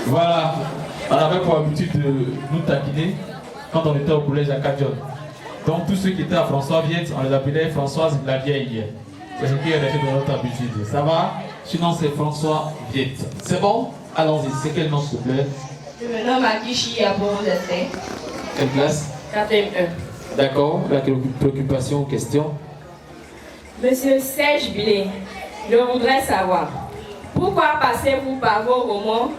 Voilà, on avait pour habitude de nous taquiner quand on était au collège à Kadjon. Donc tous ceux qui étaient à François Viette, on les appelait Françoise la vieille. C'est ce qui est resté dans notre habitude. Ça va? Sinon c'est François Viette. C'est bon? Allons-y, c'est quel nom s'il te plaît? Je me nomme Akishi Abou-Destin. Quelle classe? 4e 1. D'accord, la préoccupation ou question? Monsieur Serge Blé, je voudrais savoir pourquoi passez-vous par vos romans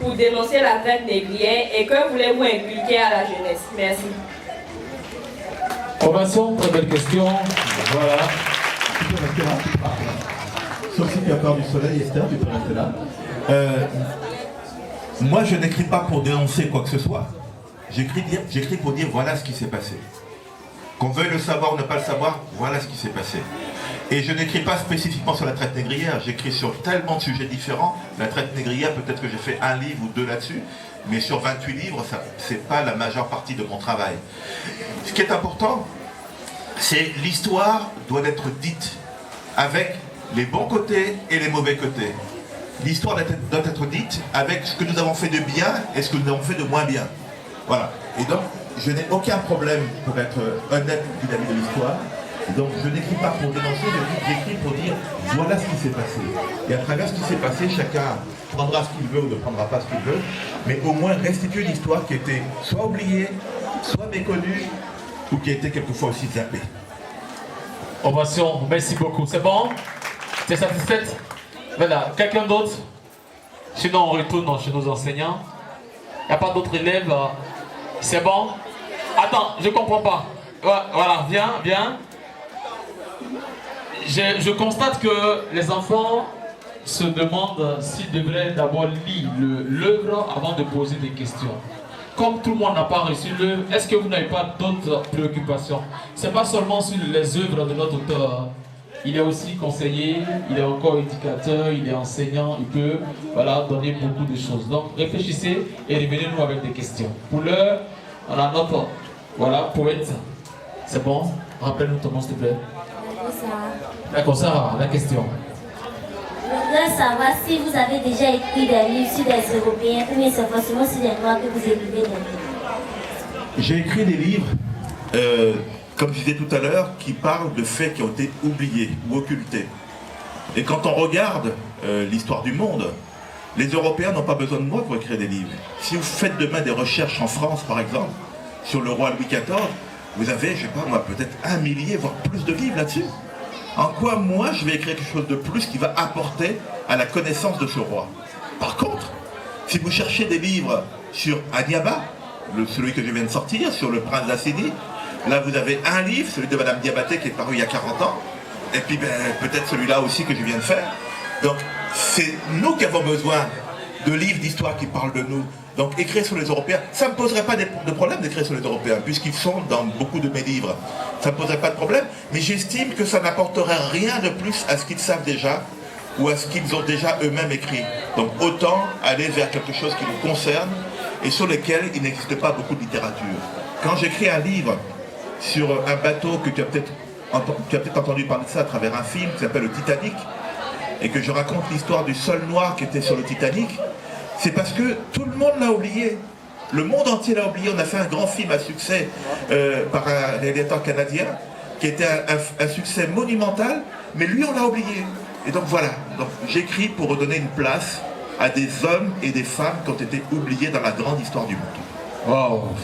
pour dénoncer la traite négrière et que voulez-vous inculquer à la jeunesse? Merci. Ovation, très belle question. Voilà. Tu peux rester là. Sauf si tu as peur du soleil, Esther, tu peux rester là. Moi, je n'écris pas pour dénoncer quoi que ce soit. J'écris pour dire voilà ce qui s'est passé. Qu'on veuille le savoir ou ne pas le savoir, voilà ce qui s'est passé. Et je n'écris pas spécifiquement sur la traite négrière, j'écris sur tellement de sujets différents. La traite négrière, peut-être que j'ai fait un livre ou deux là-dessus, mais sur 28 livres, c'est pas la majeure partie de mon travail. Ce qui est important, c'est l'histoire doit être dite avec les bons côtés et les mauvais côtés. L'histoire doit être dite avec ce que nous avons fait de bien et ce que nous avons fait de moins bien. Voilà. Et donc, je n'ai aucun problème pour être honnête vis-à-vis de l'histoire. Donc, je n'écris pas pour dénoncer, j'écris pour dire voilà ce qui s'est passé. Et à travers ce qui s'est passé, chacun prendra ce qu'il veut ou ne prendra pas ce qu'il veut, mais au moins restituer une histoire qui était soit oubliée, soit méconnue, ou qui a été quelquefois aussi zappée. Ovation, merci beaucoup. C'est bon? Tu es satisfaite? Voilà. Quelqu'un d'autre? Sinon, on retourne chez nos enseignants. Il n'y a pas d'autres élèves? C'est bon? Attends, je ne comprends pas. Voilà, viens. Je constate que les enfants se demandent s'ils devraient d'abord lire l'œuvre avant de poser des questions. Comme tout le monde n'a pas reçu l'œuvre, est-ce que vous n'avez pas d'autres préoccupations? Ce n'est pas seulement sur les œuvres de notre auteur. Il est aussi conseiller, il est encore éducateur, il est enseignant, il peut donner beaucoup de choses. Donc réfléchissez et revenez-nous avec des questions. Pour l'heure, on a notre poète. C'est bon? Rappelle-nous ton nom s'il te plaît. D'accord, Sarah, la question. Je voudrais savoir si vous avez déjà écrit des livres sur des Européens ou bien c'est forcément sur des Noirs que vous écrivez des livres. J'ai écrit des livres, comme je disais tout à l'heure, qui parlent de faits qui ont été oubliés ou occultés. Et quand on regarde l'histoire du monde, les Européens n'ont pas besoin de moi pour écrire des livres. Si vous faites demain des recherches en France, par exemple, sur le roi Louis XIV, vous avez, je ne sais pas moi, peut-être 1 millier, voire plus de livres là-dessus. En quoi, moi, je vais écrire quelque chose de plus qui va apporter à la connaissance de ce roi. Par contre, si vous cherchez des livres sur Aniaba, celui que je viens de sortir, sur le prince d'Assini, là vous avez un livre, celui de Madame Diabaté qui est paru il y a 40 ans, et puis peut-être celui-là aussi que je viens de faire. Donc, c'est nous qui avons besoin de livres d'histoire qui parlent de nous. Donc écrire sur les Européens, ça ne me poserait pas de problème d'écrire sur les Européens, puisqu'ils sont dans beaucoup de mes livres. Ça ne me poserait pas de problème, mais j'estime que ça n'apporterait rien de plus à ce qu'ils savent déjà, ou à ce qu'ils ont déjà eux-mêmes écrit. Donc autant aller vers quelque chose qui nous concerne, et sur lequel il n'existe pas beaucoup de littérature. Quand j'écris un livre sur un bateau que tu as peut-être entendu parler de ça à travers un film qui s'appelle le Titanic, et que je raconte l'histoire du seul noir qui était sur le Titanic, c'est parce que tout le monde l'a oublié. Le monde entier l'a oublié. On a fait un grand film à succès par un réalisateur canadien qui était un succès monumental, mais lui on l'a oublié. Et donc voilà, donc, j'écris pour redonner une place à des hommes et des femmes qui ont été oubliés dans la grande histoire du monde. Wow,